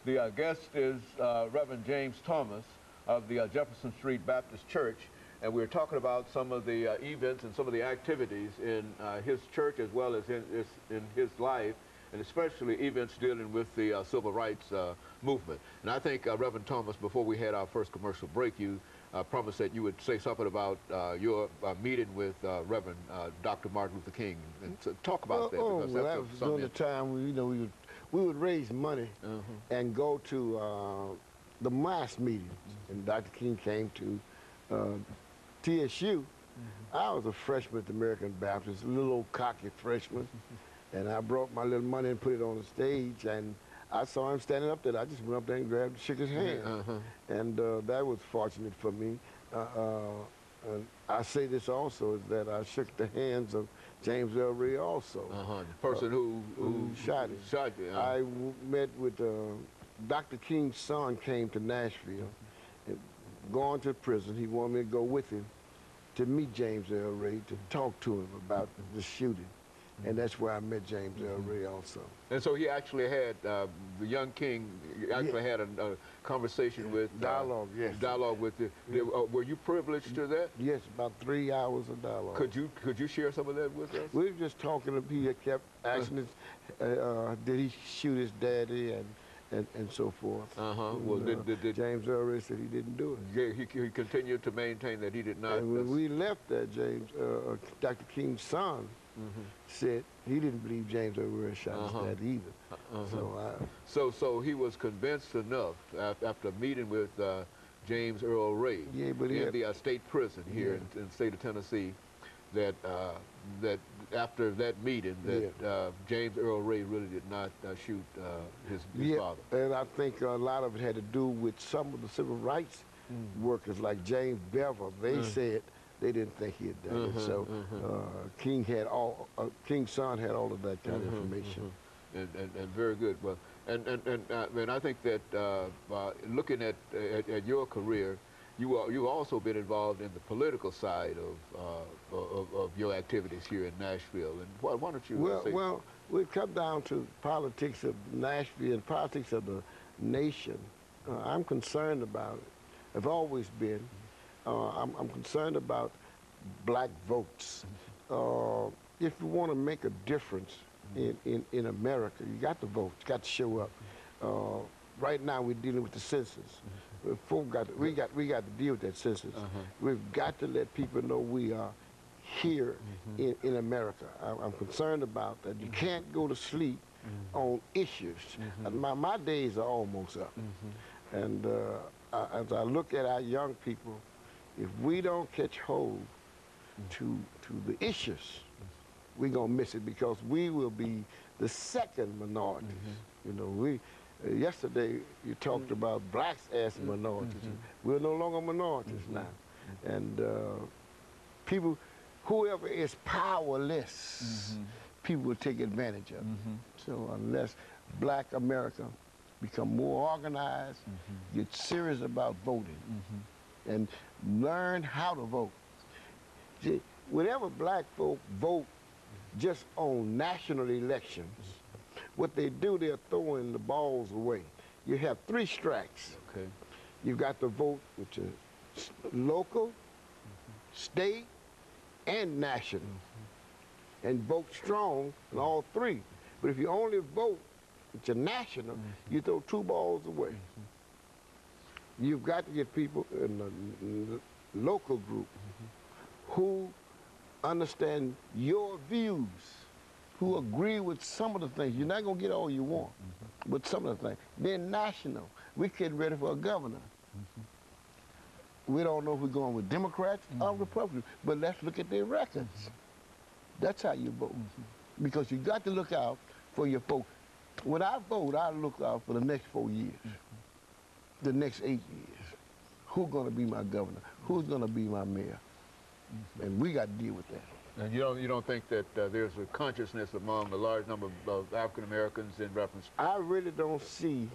The guest is Reverend James Thomas of the Jefferson Street Baptist Church, and we're talking about some of the events and some of the activities in his church as well as in his life, and especially events dealing with the civil rights movement. And I think, Reverend Thomas, before we had our first commercial break, you promised that you would say something about your meeting with Reverend Dr. Martin Luther King, and so talk about that. Well, that was during the time we would raise money and go to the mass meetings, and Dr. King came to TSU. I was a freshman at the American Baptist, a little old cocky freshman, and I brought my little money and put it on the stage, and I saw him standing up there. I just went up there and grabbed, shook his hand, and that was fortunate for me. And I say this also, is that I shook the hands of James L. Ray also. The person who shot him. I met with Dr. King's son came to Nashville, and going to prison. He wanted me to go with him to meet James L. Ray, to talk to him about the shooting. And that's where I met James L. Ray also. And so he actually had, the young King actually had a conversation with... Dialogue, yes. Dialogue with were you privileged to that? Yes, about 3 hours of dialogue. Could you share some of that with us? We were just talking, he had kept asking us, did he shoot his daddy and so forth. Well, James L. Ray said he didn't do it. Yeah, he continued to maintain that he did not. And when we left that, Dr. King's son, said he didn't believe James L. Ray shot his dad either. So he was convinced enough after meeting with James Earl Ray in the state prison here in the state of Tennessee, that that after that meeting that James Earl Ray really did not shoot his father. And I think a lot of it had to do with some of the civil rights workers like James Bevel. They said they didn't think he had done it. So King's son had all of that kind of information. And very good. Well, and I think that looking at your career, you've also been involved in the political side of your activities here in Nashville. And why don't you say? Well, we come down to politics of Nashville and politics of the nation. I'm concerned about it. I've always been. I'm concerned about black votes. If you want to make a difference in America, you got to vote. You got to show up. Right now, we're dealing with the census. We got to deal with that census. We've got to let people know we are here in America. I'm concerned about that. You can't go to sleep on issues. My days are almost up. And as I look at our young people, if we don't catch hold to the issues, we're going to miss it, because we will be the second minorities. You know, yesterday you talked about blacks as minorities. We're no longer minorities now. And people, whoever is powerless, people will take advantage of. So unless black America become more organized, get serious about voting, and learn how to vote. See, whenever black folk vote just on national elections, what they do, they're throwing the balls away. You have 3 strikes. You've got to vote with your local, state, and national, and vote strong in all 3. But if you only vote with your national, you throw 2 balls away. You've got to get people in the local group who understand your views, who agree with some of the things. You're not going to get all you want, but some of the things. Then national, we're getting ready for a governor. We don't know if we're going with Democrats or Republicans, but let's look at their records. That's how you vote. Because you got to look out for your folks. When I vote, I look out for the next 4 years. The next 8 years. Who's going to be my governor? Who's going to be my mayor? And we got to deal with that. And you don't think that there's a consciousness among a large number of African Americans in reference? I really don't see.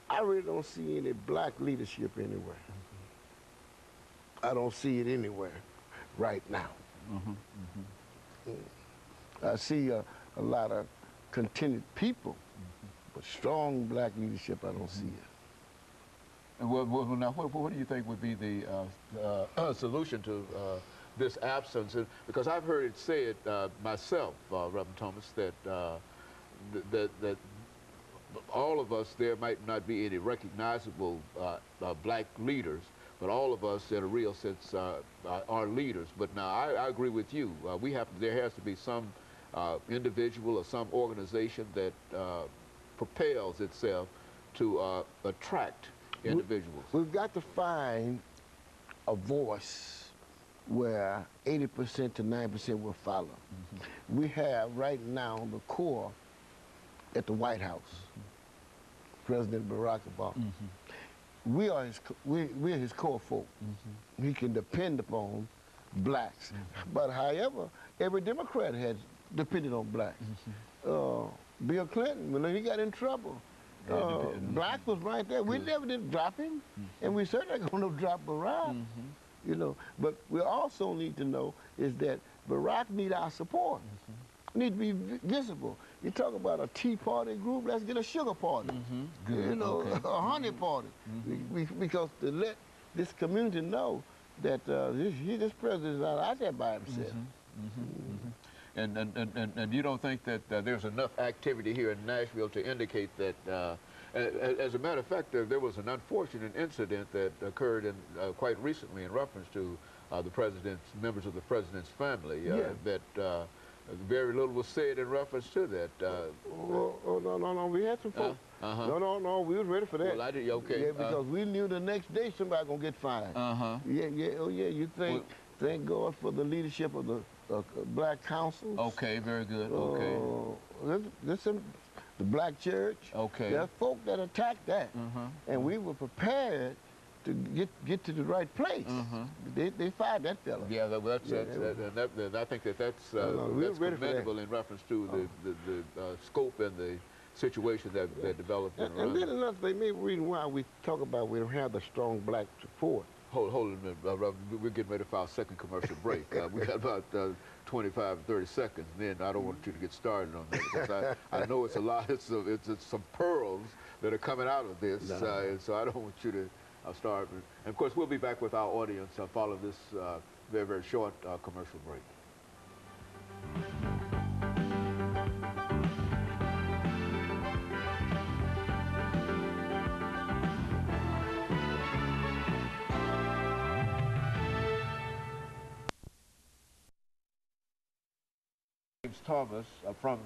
I really don't see any black leadership anywhere. I don't see it anywhere right now. I see a lot of contented people, but strong black leadership, I don't see it. And now, what do you think would be the solution to this absence? And because I've heard it said myself, Reverend Thomas, that that all of us, there might not be any recognizable black leaders, but all of us, in a real sense, are leaders. But now, I agree with you. There has to be some individual or some organization that propels itself to attract individuals. We've got to find a voice where 80% to 90% will follow. We have right now the core at the White House, President Barack Obama. We're his core folk. He can depend upon blacks. But however, every Democrat has depended on blacks. Bill Clinton, when he got in trouble, black was right there. We never did drop him, and we certainly not going to drop Barack. You know, but we also need to know is that Barack need our support. Need to be visible. You talk about a tea party group, let's get a sugar party. You know, a honey party. Because to let this community know that this president is not out there by himself. And you don't think that there's enough activity here in Nashville to indicate that, as a matter of fact, there was an unfortunate incident that occurred quite recently in reference to members of the president's family, that very little was said in reference to that. No, we had some folks. No, we was ready for that. Well, I did, okay. Yeah, because we knew the next day somebody gonna get fired. You thank God for the leadership of the black councils. Okay, very good, okay. The black church. Okay. There are folk that attacked that. And we were prepared to get to the right place. They fired that fellow. Yeah, and I think that's commendable in reference to the scope and the situation that developed. And then another thing, maybe reason why we talk about we don't have the strong black support. Hold a minute, we're getting ready for our second commercial break. We got about 25, 30 seconds, and then I don't want you to get started on that, because I know it's a lot, it's some pearls that are coming out of this, and so I don't want you to start. And of course, we'll be back with our audience following this very, very short commercial break. JThomas from